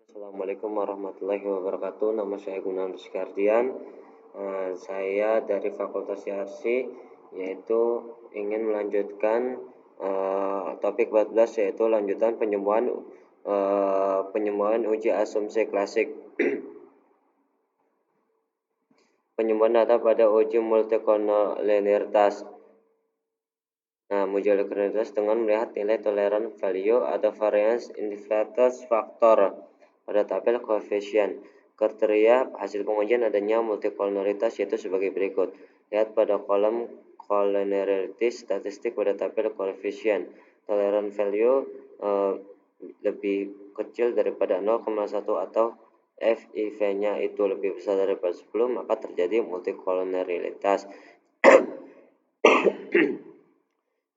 Assalamualaikum warahmatullahi wabarakatuh. Nama saya Gunawan Rizky Ardian. Saya dari Fakultas IARSI, yaitu ingin melanjutkan topik 14, yaitu lanjutan penyembuhan uji asumsi klasik. Penyembuhan data pada uji multikolonialitas. Multikolonialitas dengan melihat nilai tolerant value atau variance indicators factor pada tabel koefisien. Kriteria hasil pengujian adanya multikolonialitas yaitu sebagai berikut. Lihat pada kolom collinearity statistik pada tabel koefisien. Tolerant value lebih kecil daripada 0,1 atau FIV-nya itu lebih besar daripada 10, maka terjadi multikolonialitas.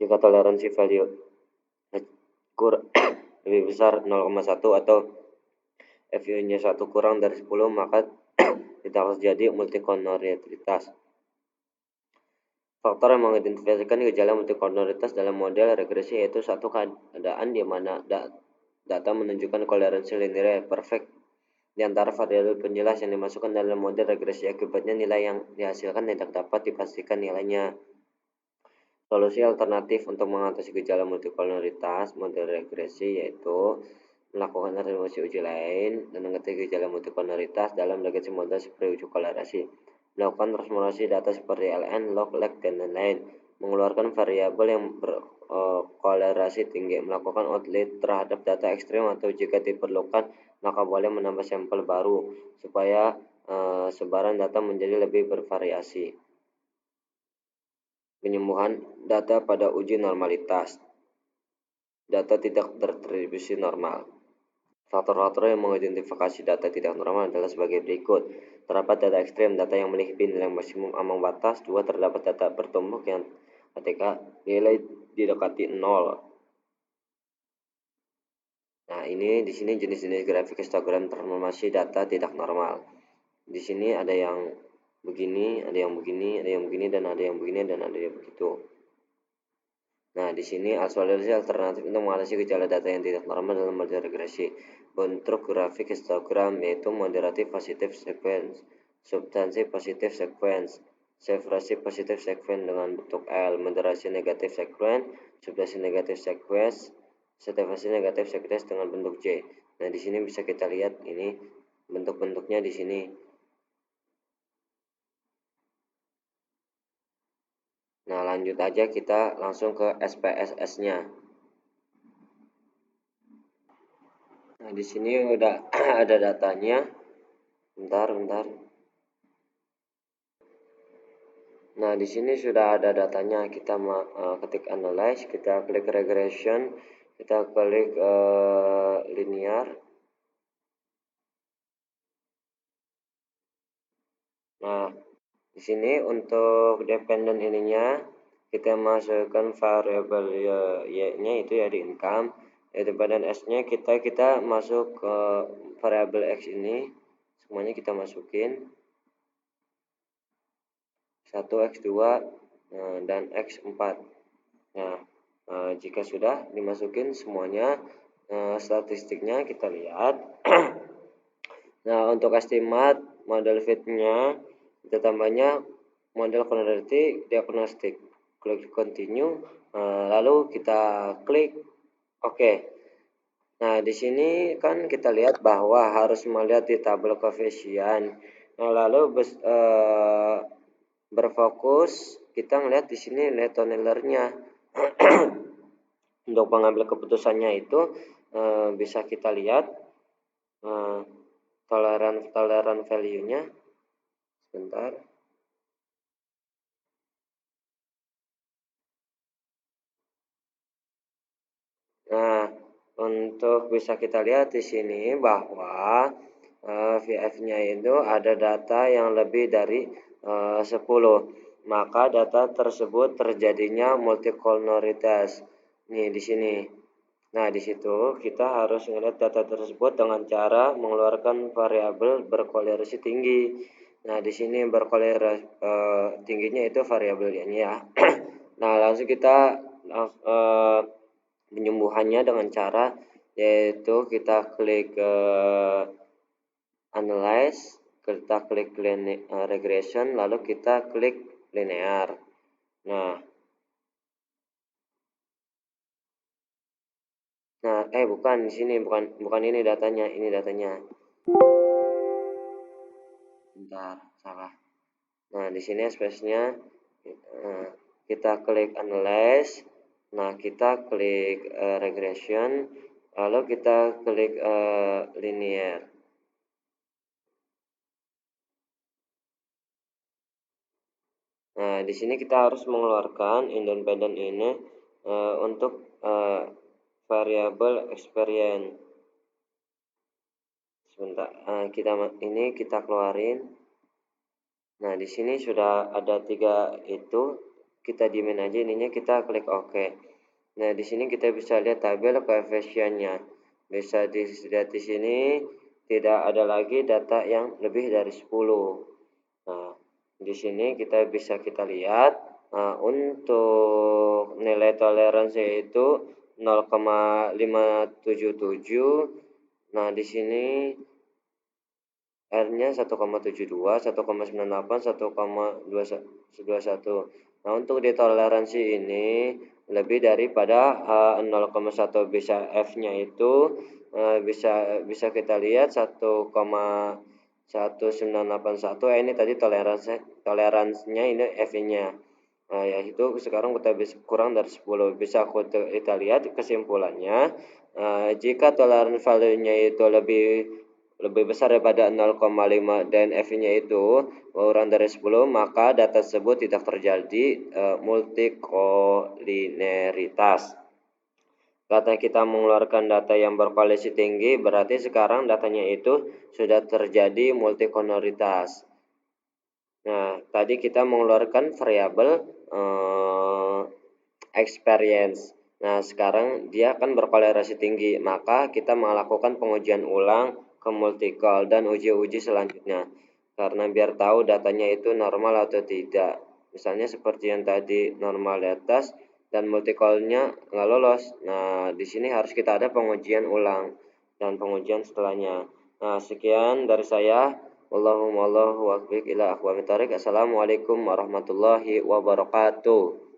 Jika toleransi value lebih besar 0,1 atau FIV-nya 1 kurang dari 10, maka tidak terjadi multikolonialitas. Faktor yang mengidentifikasikan gejala multikolonialitas dalam model regresi yaitu satu keadaan di mana data menunjukkan toleransi linear perfect di antara variabel penjelas yang dimasukkan dalam model regresi. Akibatnya nilai yang dihasilkan tidak dapat dipastikan nilainya. Solusi alternatif untuk mengatasi gejala multikolonialitas model regresi yaitu melakukan regresi uji lain dan mengatasi gejala multikolonialitas dalam regresi model seperti uji kolerasi, melakukan transformasi data seperti LN, log, lag, dan lain-lain, mengeluarkan variabel yang berkolerasi tinggi, melakukan outlier terhadap data ekstrim, atau jika diperlukan maka boleh menambah sampel baru supaya sebaran data menjadi lebih bervariasi. Penyembuhan data pada uji normalitas. Data tidak terdistribusi normal. Faktor-faktor yang mengidentifikasi data tidak normal adalah sebagai berikut. Terdapat data ekstrim, data yang memiliki nilai maksimum ambang batas. 2. Terdapat data bertumbuh yang ketika nilai didekati 0. Nah, ini di sini jenis-jenis grafik histogram transformasi data tidak normal. Di sini ada yang begini, ada yang begini, ada yang begini, dan ada yang begini, dan ada yang begitu. Nah, di sini solusi alternatif untuk mengatasi gejala data yang tidak normal dalam model regresi. Bentuk grafik histogram yaitu moderatif positive sequence, substansi positive sequence, severasi positive sequence dengan bentuk L, moderasi negatif sequence, substansi negatif sequence, severasi negatif sequence dengan bentuk J. Nah, di sini bisa kita lihat ini bentuk-bentuknya di sini. Nah, lanjut aja kita langsung ke SPSS-nya. Nah, di sini udah ada datanya. Bentar. Nah, di sini sudah ada datanya. Kita ketik analyze, kita klik regression, kita klik linear. Nah, di sini untuk dependent ininya kita masukkan variabel y-nya itu ya di income. Dependent s-nya kita masuk ke variabel x ini, semuanya kita masukin 1, x2 dan x4. Nah, jika sudah dimasukin semuanya, statistiknya kita lihat. Nah, untuk estimat model fit-nya kita tambahnya model vulnerability diagnostic. Klik continue, lalu kita klik oke. Nah, di sini kan kita lihat bahwa harus melihat di tabel koefisien. Nah, lalu berfokus kita melihat di sini netonelernya. Untuk mengambil keputusannya itu bisa kita lihat toleran value-nya. Sebentar. Nah, untuk bisa kita lihat di sini bahwa VF-nya itu ada data yang lebih dari 10. Maka data tersebut terjadinya multikolonialitas. Nih di sini. Nah, di situ kita harus melihat data tersebut dengan cara mengeluarkan variabel berkolerasi tinggi. Nah, di sini berkolerasi tingginya itu variabelnya ya. Nah, langsung kita penyembuhannya dengan cara yaitu kita klik analyze, kita klik regression, lalu kita klik linear. Nah, bukan di sini, bukan ini datanya, ini datanya. Bentar, salah. Nah, di sini space-nya kita klik analyze. Nah, kita klik regression, lalu kita klik linear. Nah, di sini kita harus mengeluarkan independent ini untuk variable experience. Sebentar, kita keluarin. Nah, di sini sudah ada 3 itu, kita diemin aja ininya, kita klik OK. Nah, di sini kita bisa lihat tabel koefisiennya. Bisa dilihat di sini tidak ada lagi data yang lebih dari 10. Nah, di sini kita lihat untuk nilai toleransi itu 0,577. Nah, di sini R-nya 1,72, 1,98, 1,21. Nah, untuk di toleransi ini lebih daripada 0,1 bisa F-nya itu bisa kita lihat 1,1981. Ini tadi toleransinya, ini F-nya. Nah, yaitu sekarang kita bisa kurang dari 10. Bisa kita lihat kesimpulannya, jika toleransi value-nya itu lebih besar daripada 0,5 dan F-nya itu kurang dari 10, maka data tersebut tidak terjadi multikolineritas. Karena kita mengeluarkan data yang berkoalisi tinggi, berarti sekarang datanya itu sudah terjadi multikolineritas. Nah, tadi kita mengeluarkan variabel experience. Nah, sekarang dia akan berkolerasi tinggi, maka kita melakukan pengujian ulang ke multicol dan uji-uji selanjutnya. Karena biar tahu datanya itu normal atau tidak. Misalnya seperti yang tadi normal di atas dan multicolnya nggak lolos. Nah, di sini harus kita ada pengujian ulang dan pengujian setelahnya. Nah, sekian dari saya. Wallahu a'lam. Assalamualaikum warahmatullahi wabarakatuh.